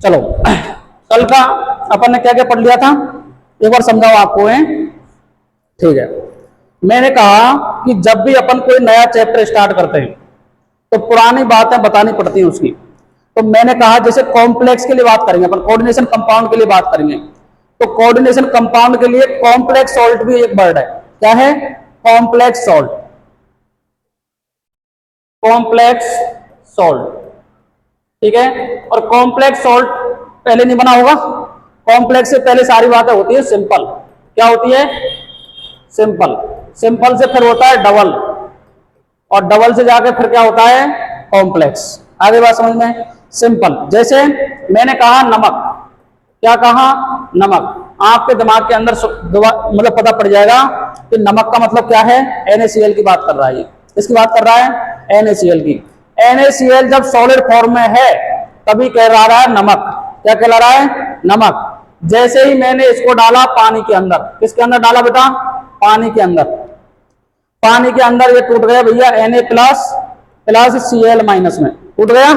चलो कल का अपन ने क्या क्या पढ़ लिया था, एक बार समझाओ आपको है। ठीक है, मैंने कहा कि जब भी अपन कोई नया चैप्टर स्टार्ट करते हैं तो पुरानी बातें बतानी पड़ती हैं उसकी। तो मैंने कहा जैसे कॉम्प्लेक्स के लिए बात करेंगे अपन, कोऑर्डिनेशन कंपाउंड के लिए बात करेंगे, तो कोऑर्डिनेशन कंपाउंड के लिए कॉम्प्लेक्स सॉल्ट भी एक वर्ड है। क्या है? Complex salt. कॉम्प्लेक्स सॉल्ट, ठीक है। और कॉम्प्लेक्स सॉल्ट पहले नहीं बना होगा, कॉम्प्लेक्स से पहले सारी बातें होती है सिंपल। क्या होती है? सिंपल। सिंपल से फिर होता है डबल, और डबल से जाके फिर क्या होता है? कॉम्प्लेक्स। आगे बात समझ में? सिंपल। जैसे मैंने कहा नमक, क्या कहा? नमक। आपके दिमाग के अंदर मतलब पता पड़ जाएगा कि नमक का मतलब क्या है। NaCl की बात कर रहा है ये। किसकी बात कर रहा है? NaCl की। NaCl जब सॉलिड फॉर्म में है तभी कह रहा है नमक। क्या कहला रहा है? नमक। जैसे ही मैंने इसको डाला पानी के अंदर, किसके अंदर डाला बेटा? पानी के अंदर। पानी के अंदर ये टूट गया भैया Na प्लस Cl माइनस में टूट गया।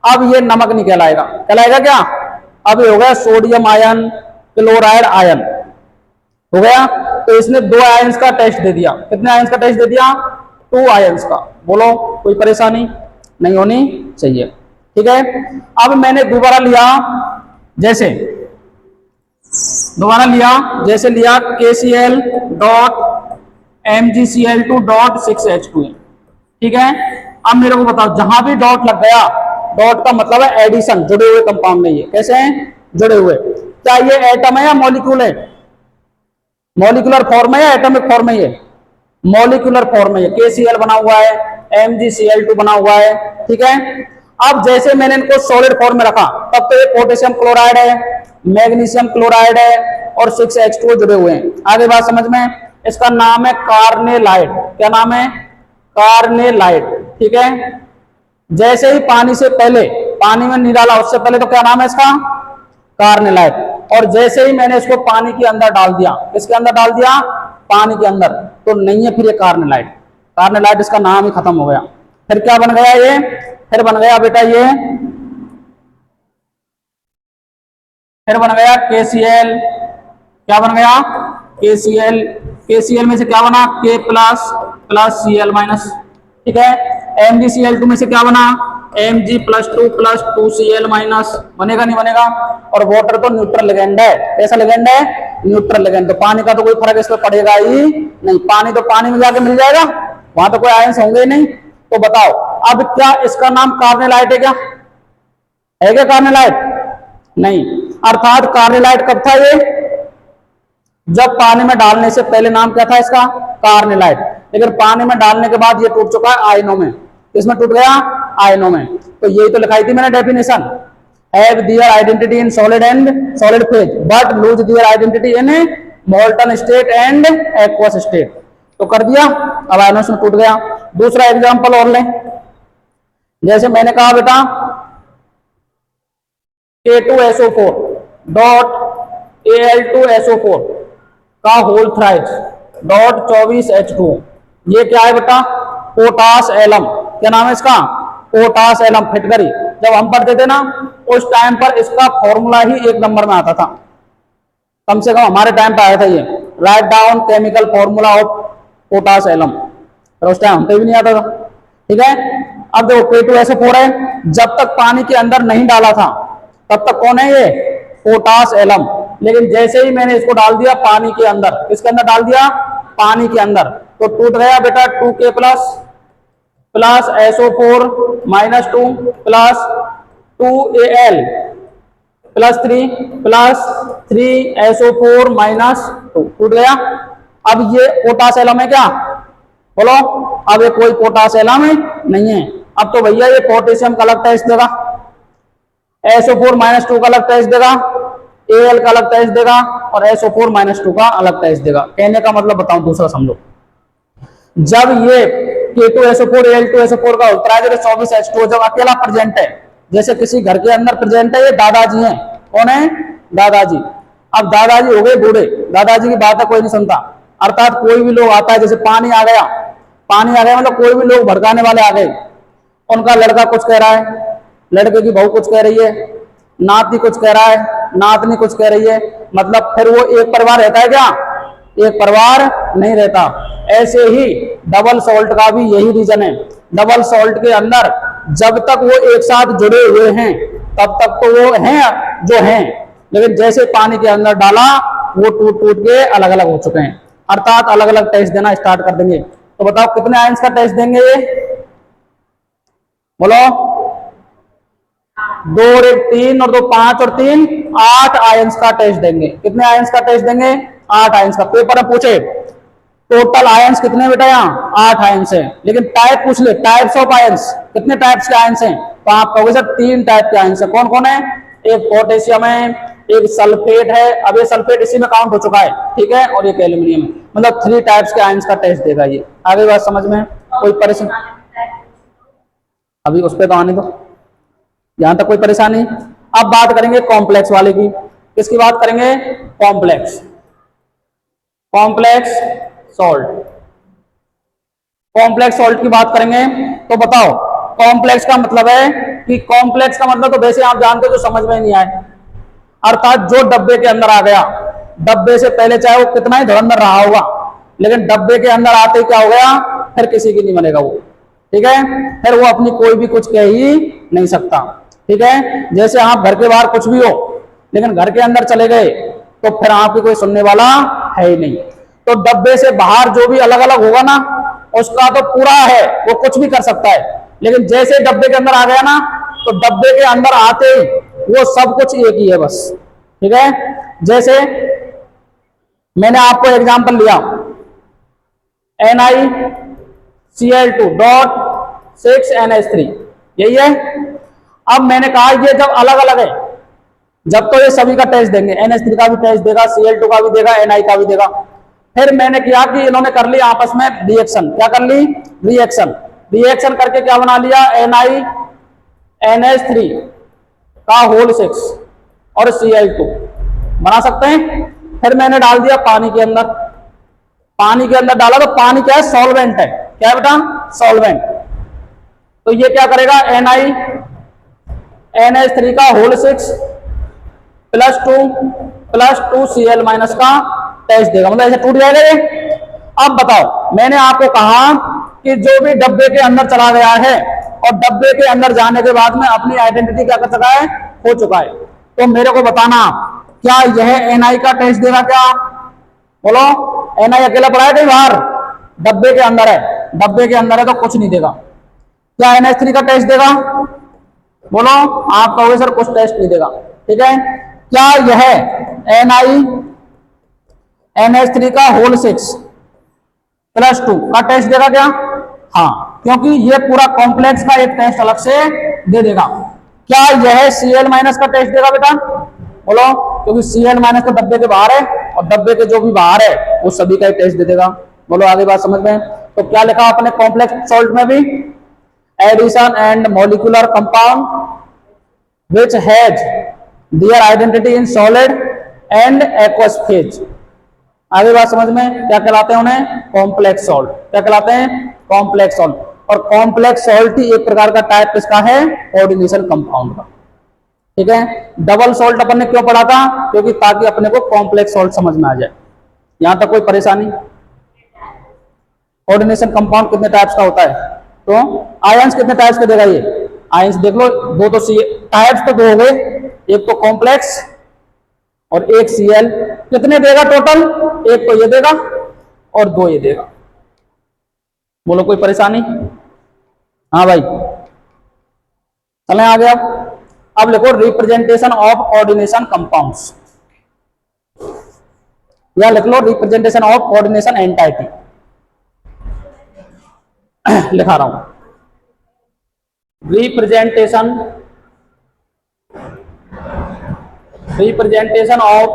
अब ये नमक नहीं कहलाएगा, कहलाएगा क्या? अब ये हो गया सोडियम आयन, क्लोराइड आयन हो गया। तो इसने 2 आयंस का टेस्ट दे दिया। कितने आयंस का टेस्ट दे दिया? 2 आयंस का। बोलो कोई परेशानी नहीं होनी चाहिए, ठीक है। अब मैंने दोबारा लिया, जैसे दोबारा लिया, जैसे लिया KCl dot MgCl2 dot 6H2, ठीक है। अब मेरे को बताओ, जहां भी डॉट लग गया, डॉट का मतलब है एडिशन, जुड़े हुए कंपाउंड में। ये कैसे हैं? जुड़े हुए। क्या ये एटम है या मॉलिक्यूल है? मॉलिक्यूलर फॉर्म है या एटॉमिक फॉर्म है? ये मॉलिक्यूलर फॉर्म है। KCl बना हुआ है, MgCl2 बना हुआ है, ठीक है। अब जैसे मैंने इनको सॉलिड फॉर्म में रखा तब तो ये पोटेशियम क्लोराइड है, मैग्नीशियम क्लोराइड है और 6H2 जुड़े हुए हैं। आगे बात समझ में? इसका नाम है कार्नेलाइट। क्या नाम है? कार्नेलाइट, ठीक है। जैसे ही पानी से पहले, पानी में नहीं डाला उससे पहले, तो क्या नाम है इसका? कार्नेलाइट। और जैसे ही मैंने इसको पानी के अंदर डाल दिया, किसके अंदर डाल दिया? पानी के अंदर, तो नहीं है फिर ये कार्नेलाइट। कार्नेलाइट इसका नाम ही खत्म हो गया। फिर क्या बन गया ये? फिर बन गया बेटा ये, फिर बन गया KCl। क्या बन गया? KCl। KCl में से क्या बना? K plus plus Cl minus, ठीक है। MgCl2 में से क्या बना? Mg plus 2 plus 2Cl minus. बनेगा नहीं बनेगा? और वाटर तो न्यूट्रल लिगेंड है। कैसा लिगेंड है? Neutral ligand. तो पानी का तो कोई फर्क इसमें पड़ेगा ही नहीं, पानी तो पानी में जाके मिल जाएगा, वहां तो कोई आयंस होंगे ही नहीं। तो बताओ अब क्या इसका नाम कार्नेलाइट है? क्या है? क्या कार्नेलाइट? नहीं। अर्थात कार्नेलाइट कब था ये? जब पानी में डालने से पहले नाम क्या था इसका? कार्नेलाइट। लेकिन पानी में डालने के बाद ये टूट चुका है आयनों में। किसमें टूट गया? आयनों में। तो यही तो लिखाई थी मैंने definition, have their identity in solid and solid phase but lose their identity in molten state and aqueous state. तो कर दिया, अब आयनों में टूट गया। दूसरा एग्जांपल और लें, जैसे मैंने कहा बेटा K2SO4 डॉट Al2SO4 का होल थ्राइज डॉट 24H2। ये क्या है बेटा? Potash alum. क्या नाम है इसका? Potash alum. फिटकरी। जब हम पढ़ते थे ना उस टाइम पर इसका फॉर्मूला ही 1 नंबर में आता था, कम से कम हमारे टाइम पर आया था ये, write down chemical formula of potash alum. पर उस टाइम हमको भी नहीं आता था, ठीक है। अब देखो K2SO4 है, जब तक पानी के अंदर नहीं डाला था तब तक कौन है ये? Potash alum. लेकिन जैसे ही मैंने इसको डाल दिया पानी के अंदर, किसके अंदर डाल दिया? पानी के अंदर, तो टूट गया बेटा 2K plus plus SO4 minus 2 plus 2Al plus 3 plus 3SO4 minus 2 टूट गया। अब ये पोटास एलम है क्या? बोलो, अब ये कोई पोटास एलम नहीं है। अब तो भैया ये पोटेशियम का अलग टेस्ट देगा, SO4 माइनस 2 का अलग टेस्ट देगा, Al का अलग टेस्ट देगा और SO4 माइनस 2 का अलग टेस्ट देगा। कहने का मतलब बताऊं, दूसरा समझो, जब ये K2SO4 Al2SO4 का उत्तरायण 24H2 जब अकेला प्रेजेंट है, जैसे किसी घर के अंदर प्रेजेंट है, ये दादाजी हैं। कौन है? दादाजी। अब दादाजी हो गए बूढ़े, दादाजी की बात कोई नहीं सुनता। अर्थात कोई भी लोग आता है, जैसे पानी आ गया, पानी आ गया मतलब कोई भी लोग भड़काने वाले आ गए, उनका लड़का कुछ कह रहा है, लड़के की बहू कुछ कह रही है, नाती कुछ कह रहा है, नातनी कुछ कह रही है, मतलब फिर वो एक परिवार रहता है क्या? एक परिवार नहीं रहता। ऐसे ही डबल सॉल्ट का भी यही रीजन है। डबल सॉल्ट के अंदर जब तक वो एक साथ जुड़े हुए हैं तब तक तो वो हैं जो हैं, लेकिन जैसे पानी के अंदर डाला वो टूट टूट के अलग अलग हो चुके हैं, अर्थात अलग अलग टेस्ट देना स्टार्ट कर देंगे। तो बताओ कितने आयंस का टेस्ट देंगे ये? बोलो। 2 और 1 3 और 2 5 और 3 8 आयंस का टेस्ट देंगे। कितने आयंस का टेस्ट देंगे? 8 आयंस का। पेपर में पूछे टोटल आयंस कितने बेटा? यहाँ 8 आयंस है, लेकिन टाइप पूछ ले, टाइप्स ऑफ आयंस, कितने टाइप्स के आयंस हैं? तो आप कहोगे सर 3 टाइप के आयंस है। कौन कौन है? एक पोटेशियम है, एक सल्फेट है, अब ये सल्फेट इसी में काउंट हो चुका है, ठीक है, और एक एल्यूमिनियम है, मतलब 3 टाइप्स के आयंस का टेस्ट देगा ये। आगे बात समझ में? कोई परेशानी? अभी उस पर तो आने दो, यहां तक कोई परेशानी? अब बात करेंगे कॉम्प्लेक्स वाले की। किसकी बात करेंगे? Complex. Complex salt. Complex salt की बात करेंगे तो बताओ कॉम्प्लेक्स का मतलब है कि कॉम्प्लेक्स का मतलब तो वैसे आप जानते हो जो समझ में नहीं आए, अर्थात जो डब्बे के अंदर आ गया, डब्बे से पहले चाहे वो कितना ही धुरंधर रहा होगा, लेकिन डब्बे के अंदर आते ही क्या हो गया? फिर किसी की नहीं बनेगा वो, ठीक है, फिर वो अपनी कोई भी कुछ कह ही नहीं सकता, ठीक है। जैसे आप घर के बाहर कुछ भी हो, लेकिन घर के अंदर चले गए तो फिर आपकी कोई सुनने वाला है ही नहीं। तो डब्बे से बाहर जो भी अलग अलग होगा ना, उसका तो पूरा है, वो कुछ भी कर सकता है, लेकिन जैसे डब्बे के अंदर आ गया ना, तो डब्बे के अंदर आते ही वो सब कुछ एक ही है बस, ठीक है। जैसे मैंने आपको एग्जांपल लिया NiCl2.6NH3, यही है। अब मैंने कहा ये जब अलग अलग है, जब तो ये सभी का टेस्ट देंगे, NH3 का भी टेस्ट देगा, Cl2 का भी देगा, Ni का भी देगा। फिर मैंने किया कि इन्होंने कर लिया आपस में रिएक्शन। क्या कर ली? रिएक्शन। रिएक्शन करके क्या बना लिया? NiNH3 का होल 6 और Cl2 बना सकते हैं। फिर मैंने डाल दिया पानी के अंदर। पानी के अंदर डाला तो पानी क्या है? सॉल्वेंट है। क्या है बेटा? सॉल्वेंट। तो ये क्या करेगा? NiNH3 का होल 6 +2 Cl- का टेस्ट देगा, मतलब ऐसे टूट जाएगा ये। अब बताओ, मैंने आपको कहा कि जो भी डब्बे के अंदर चला गया है और डब्बे के अंदर जाने के बाद में अपनी आइडेंटिटी क्या कर चुका है? हो चुका है। तो मेरे को बताना क्या यह Ni का टेस्ट देगा? क्या बोलो? Ni अकेला पड़ा है कहीं बाहर? डब्बे के अंदर है, डब्बे के अंदर है तो कुछ नहीं देगा। क्या NH3 का टेस्ट देगा? बोलो। आप कहोगे सर कुछ टेस्ट नहीं देगा, ठीक है। क्या यह NiNH3 का होल 6 +2 का टेस्ट देगा? क्या? हाँ, क्योंकि ये पूरा कॉम्प्लेक्स का एक टेस्ट अलग से दे देगा। क्या यह Cl- का टेस्ट देगा बेटा? बोलो। क्योंकि Cl- तो डब्बे के बाहर है और डब्बे के जो भी बाहर है वो सभी का टेस्ट दे देगा। बोलो आगे बात समझ में? तो क्या लिखा अपने कॉम्प्लेक्स सॉल्ट में भी? Addition and molecular compound which has their identity in solid and aqueous phase। आगे बात समझ में? क्या कहलाते हैं उन्हें? Complex salt. क्या कहलाते हैं? Complex salt. और कॉम्प्लेक्स सॉल्ट ही एक प्रकार का टाइप किसका है? कोऑर्डिनेशन कंपाउंड का, ठीक है। डबल सॉल्ट अपन ने क्यों पढ़ा था? क्योंकि ताकि अपने को कॉम्प्लेक्स सॉल्ट समझ में आ जाए। यहां तक कोई परेशानी? कोऑर्डिनेशन कंपाउंड कितने टाइप्स का होता है? तो आयंस कितने टाइप्स के देगा ये? आयंस देख लो, दो तो टाइप्स तो दो हो गए, एक तो कॉम्प्लेक्स और एक Cl। कितने देगा टोटल? एक तो ये देगा और 2 ये देगा। बोलो कोई परेशानी? हाँ भाई, चलें आगे। अब लिखो रिप्रेजेंटेशन ऑफ कोऑर्डिनेशन कंपाउंड्स, या लिख लो रिप्रेजेंटेशन ऑफ कोऑर्डिनेशन एंटाइटी। लिखा रहा हूं, representation of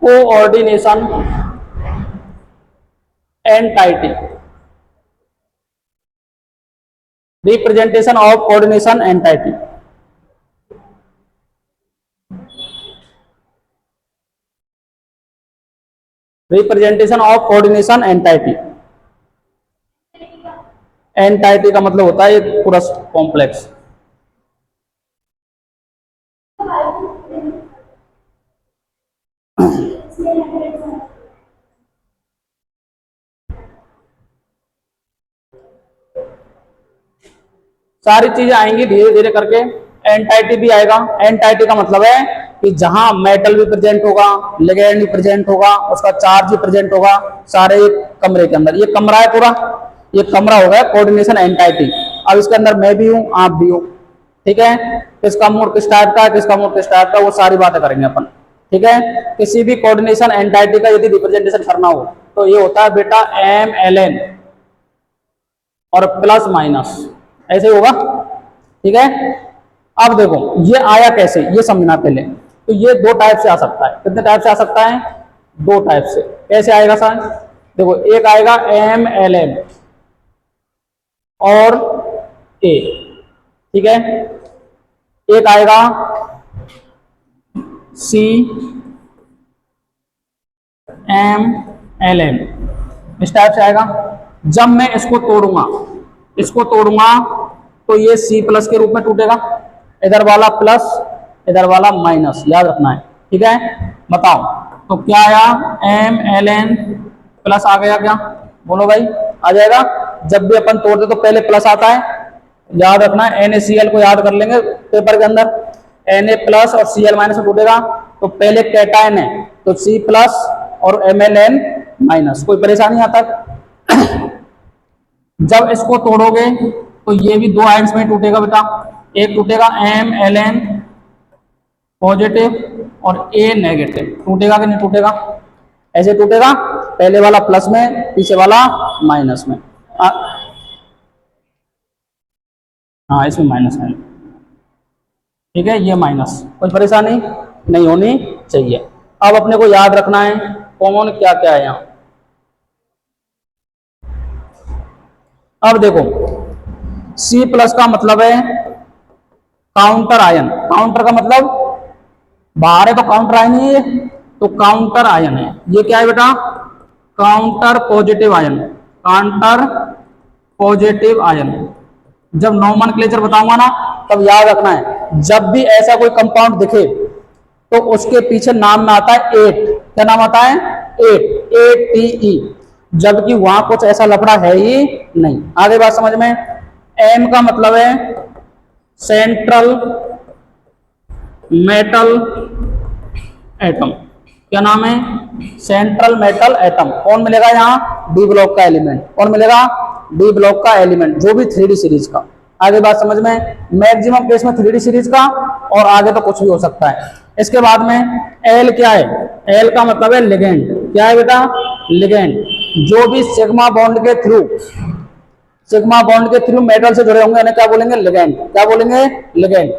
coordination entity. Representation of coordination entity. Representation of coordination entity. Entity का मतलब होता है एक पूरा कॉम्प्लेक्स। सारी चीजें आएंगी धीरे धीरे करके। एंटाइटी भी आएगा। एंटाइटी का मतलब है कि जहां मेटल भी प्रेजेंट होगा, लिगेंड भी प्रेजेंट होगा, उसका चार्ज भी प्रेजेंट होगा, सारे एक कमरे के अंदर। ये कमरा है पूरा, ये कमरा हो गया कोऑर्डिनेशन एंटाइटी। अब इसके अंदर मैं भी हूं, आप भी हो, ठीक है। किसका मूड किस टाइप का है, किसका मूड किस टाइप का, वो सारी बातें करेंगे अपन, ठीक है। किसी भी कोऑर्डिनेशन एंटाइटी का यदि रिप्रेजेंटेशन करना हो तो ये होता है बेटा MLN और प्लस माइनस, ऐसे होगा, ठीक है। अब देखो ये आया कैसे, ये समझना पहले। तो ये दो टाइप से आ सकता है। कितने टाइप से आ सकता है? दो टाइप से। कैसे आएगा सर? देखो एक आएगा MLN और A, ठीक है। एक आएगा CMLN, इस टाइप से आएगा। जब मैं इसको तोड़ूंगा, इसको तोड़ूंगा तो ये C प्लस के रूप में टूटेगा, इधर वाला प्लस इधर वाला माइनस, याद रखना है, ठीक है। बताओ तो क्या आया? MLN प्लस आ गया क्या? बोलो भाई, आ जाएगा। जब भी अपन तोड़ते तो पहले प्लस आता है, याद रखना है। NaCl को याद कर लेंगे पेपर के अंदर, Na प्लस और Cl माइनस में टूटेगा तो पहले कैटायन है तो C प्लस और MLN माइनस, कोई परेशानी आता है? जब इसको तोड़ोगे तो ये भी दो आयंस में टूटेगा बेटा। एक टूटेगा MLN पॉजिटिव और A नेगेटिव, टूटेगा कि नहीं टूटेगा? ऐसे टूटेगा, पहले वाला प्लस में, पीछे वाला माइनस में। हाँ इसमें माइनस है, ठीक है, ये माइनस, कोई परेशानी नहीं होनी चाहिए। अब अपने को याद रखना है कॉमन क्या क्या है यहाँ। अब देखो C प्लस का मतलब है काउंटर आयन। काउंटर का मतलब बाहर है तो काउंटर आयन ही है, तो काउंटर आयन है। ये क्या है बेटा? Counter positive ion. Counter positive ion. जब नोमेनक्लेचर बताऊंगा ना तब याद रखना है, जब भी ऐसा कोई कंपाउंड दिखे तो उसके पीछे नाम में आता है 8। क्या नाम आता है? 8, ATE, जबकि वहां कुछ ऐसा लफड़ा है ही नहीं। आगे बात समझ में। M का मतलब है सेंट्रल मेटल एटम। क्या नाम है? Central metal atom. कौन मिलेगा यहाँ? D ब्लॉक का एलिमेंट। कौन मिलेगा? D ब्लॉक का एलिमेंट, जो भी 3D सीरीज का। आगे बात समझ में। मैक्सिमम केस में 3D सीरीज का, और आगे तो कुछ भी हो सकता है। इसके बाद में L क्या है? L का मतलब है लिगेंड। क्या है बेटा? लिगेंड। जो भी सिग्मा बॉन्ड के थ्रू, सिग्मा बॉन्ड के थ्रू मेटल से जुड़े होंगे उन्हें क्या बोलेंगे? लिगेंड। क्या बोलेंगे? लिगेंड।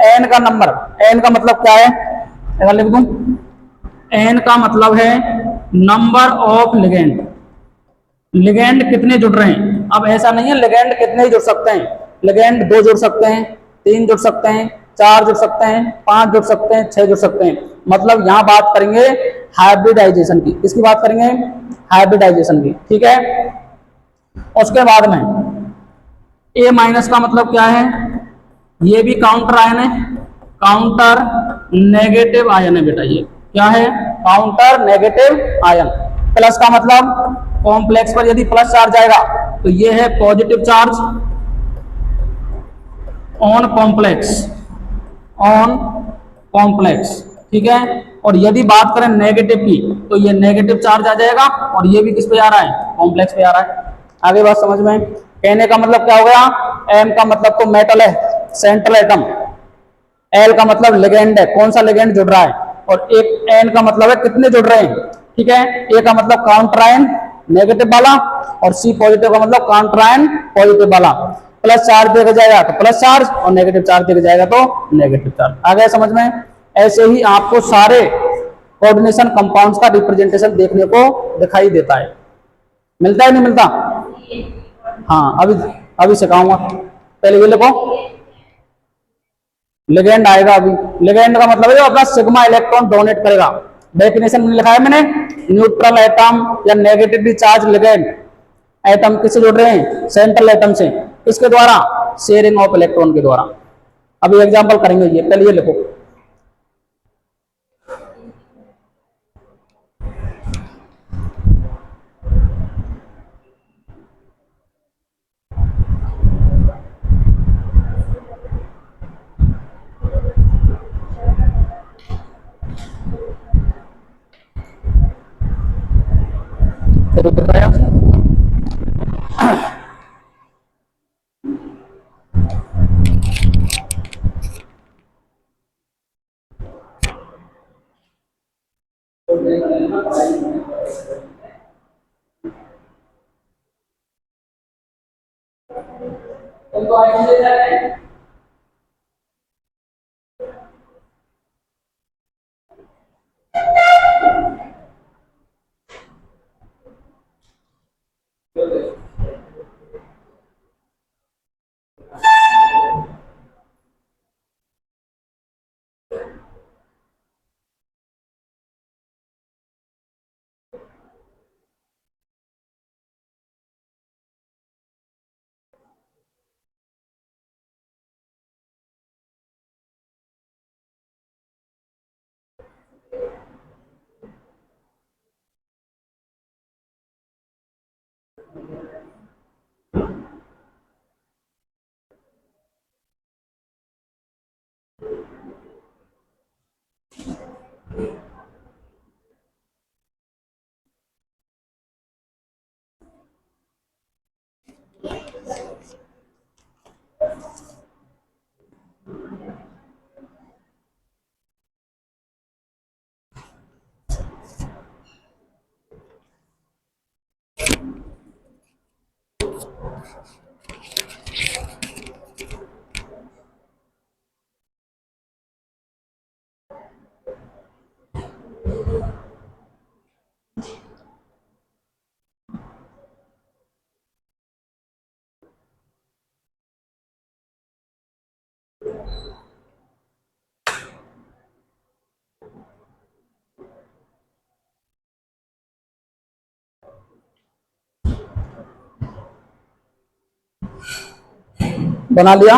N का नंबर, N का मतलब क्या है? अगर लिख दूं, N का मतलब है नंबर ऑफ लिगेंड। लिगेंड कितने जुड़ रहे हैं? अब ऐसा नहीं है लिगेंड कितने ही जुड़ सकते हैं। लिगेंड 2 जुड़ सकते हैं, 3 जुड़ सकते हैं, 4 जुड़ सकते हैं, 5 जुड़ सकते हैं, 6 जुड़ सकते हैं। मतलब यहां बात करेंगे हाइब्रिडाइजेशन की। किसकी बात करेंगे? हाइब्रिडाइजेशन की, ठीक है। उसके बाद में A माइनस का मतलब क्या है? ये भी काउंटर आयन है, काउंटर नेगेटिव आयन है बेटा। ये क्या है? Counter negative ion. प्लस का मतलब कॉम्प्लेक्स पर यदि प्लस चार्ज आएगा तो ये है positive charge on complex, on complex, ठीक है। और यदि बात करें नेगेटिव की तो ये नेगेटिव चार्ज आ जाएगा, और ये भी किस पे आ रहा है? कॉम्प्लेक्स पे आ रहा है। आगे बात समझ में। कहने का मतलब क्या हो गया? M का मतलब तो मेटल है, सेंट्रल एटम। L का मतलब लिगेंड है, कौन सा लिगेंड जुड़ रहा है। और एक N का मतलब है कितने जुड़ रहे हैं, ठीक है। A का मतलब काउंटर आयन नेगेटिव वाला, और C पॉजिटिव का मतलब काउंटर आयन पॉजिटिव वाला। प्लस चार्ज देखा जाएगा तो प्लस चार्ज, और नेगेटिव चार्ज देखा जाएगा तो नेगेटिव चार्ज। आ गया समझ में। ऐसे ही आपको सारे कोऑर्डिनेशन कंपाउंड्स का रिप्रेजेंटेशन देखने को दिखाई देता है। मिलता है नहीं मिलता? हाँ अभी सिखाऊंगा। पहले ये लिखो, लिगेंड आएगा अभी। लिगेंड का मतलब है अपना सिग्मा इलेक्ट्रॉन डोनेट करेगा। डेफिनेशन में लिखा है मैंने, न्यूट्रल एटम या नेगेटिवली चार्ज लिगेंड एटम किससे जुड़ रहे हैं? सेंट्रल एटम से। किसके द्वारा? शेयरिंग ऑफ इलेक्ट्रॉन के द्वारा। अभी एग्जांपल करेंगे ये। पहले ये लिखो, बना लिया।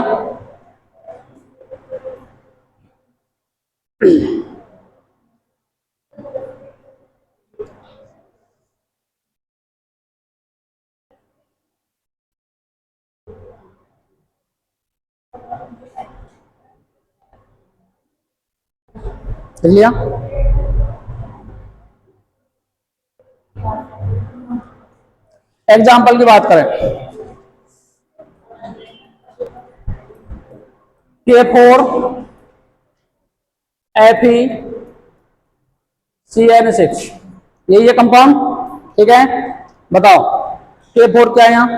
लिख लिया। एग्जाम्पल की बात करें, K4 FeCN6, यही है कंपाउंड। ठीक है, बताओ K4 क्या है यहाँ?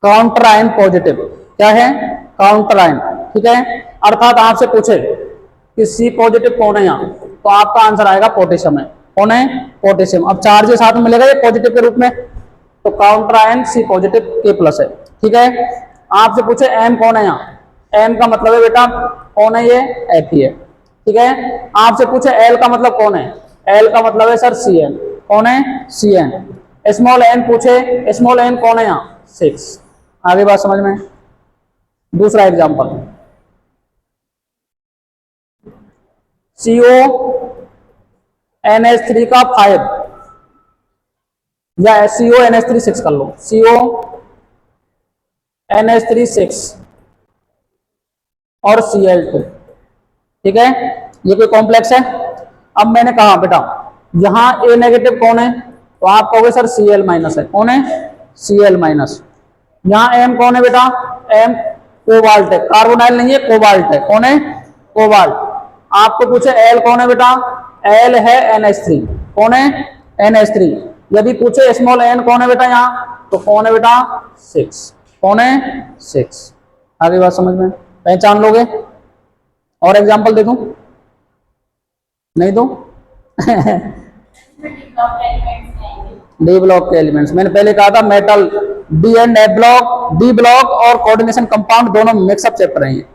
Counter ion positive. क्या है? Counter ion. ठीक है, अर्थात आपसे पूछे कि सी पॉजिटिव कौन है यहाँ, तो आपका आंसर आएगा पोटेशियम है। कौन है? पोटेशियम। अब चार्ज के साथ में मिलेगा ये पॉजिटिव के रूप में, तो काउंटर आयन सी पॉजिटिव K+ है। ठीक है, आपसे पूछे एम कौन है यहाँ, एम का मतलब है बेटा कौन है, ये Fe है। ठीक है, आपसे पूछे एल का मतलब कौन है, एल का मतलब है सर Cn। कौन है? Cn। स्मॉल एन पूछे, स्मॉल एन कौन है यहाँ? 6। आगे बात समझ में। दूसरा एग्जांपल, CONH3 का 5 या CONH3 6 कर लो, CONH3 6 और Cl2। ठीक है, ये कोई कॉम्प्लेक्स है। अब मैंने कहा बेटा यहां ए नेगेटिव कौन है, तो आप कहोगे सर Cl- है। कौन है? Cl-। यहां एम कौन है बेटा, एम कोबाल्ट है, कार्बोनाइल नहीं है, कोबाल्ट है। कौन है? कोबाल्ट। आपको पूछे एल कौन है बेटा, एल है NH3। कौन है? NH3। यदि पूछे स्मॉल एन कौन है बेटा यहाँ, तो कौन है बेटा? 6। कौन है? 6। आगे बात समझ में, पहचान लोगे। और एग्जांपल दे दूं? नहीं दो? डी ब्लॉक के एलिमेंट्स मैंने पहले कहा था, metal D and A block, D block और कोऑर्डिनेशन कंपाउंड दोनों मिक्सअप चैप्टर हैं ये।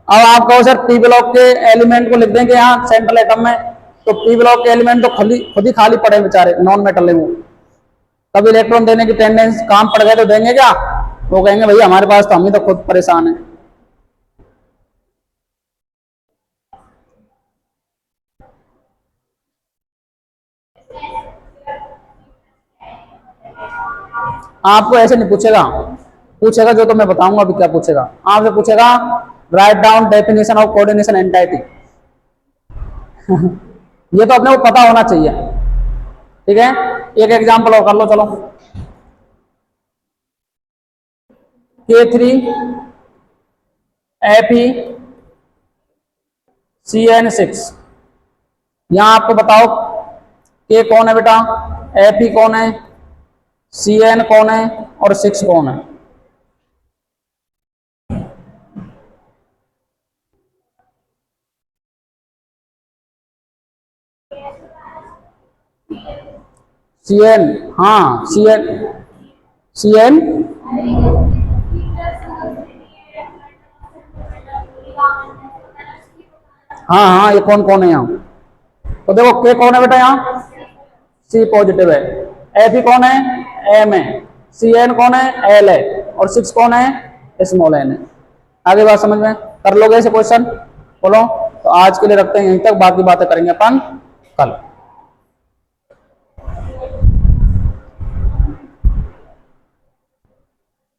अब आप कहो सर पी ब्लॉक के एलिमेंट को लिख देंगे यहाँ सेंट्रल एटम में, तो पी ब्लॉक के एलिमेंट तो खुद ही खाली पड़े बेचारे, नॉन मेटल है वो। कभी इलेक्ट्रॉन देने की टेंडेंसी काम पड़ गए तो देंगे क्या? वो कहेंगे भैया हमारे पास तो हम ही तो खुद परेशान है। आपको ऐसे नहीं पूछेगा, पूछेगा जो तो मैं बताऊंगा अभी क्या पूछेगा। आपसे पूछेगा write down definition of coordination entity. ये तो अपने को पता होना चाहिए। ठीक है, एक एग्जांपल और कर लो चलो। K3 Fe CN6। यहाँ आपको बताओ के कौन है बेटा, Fe कौन है, Cn कौन है और 6 कौन है। Cn, हाँ Cn हाँ हाँ, ये कौन कौन है यहाँ, तो देखो के कौन है बेटा, यहाँ C पॉजिटिव है, Fe कौन है, M है, Cn कौन है, L है और 6 कौन है, स्मॉल n है। आगे बात समझ में, कर लोगे ऐसे क्वेश्चन, बोलो। तो आज के लिए रखते हैं यहीं तक, बाकी बातें करेंगे अपन कल।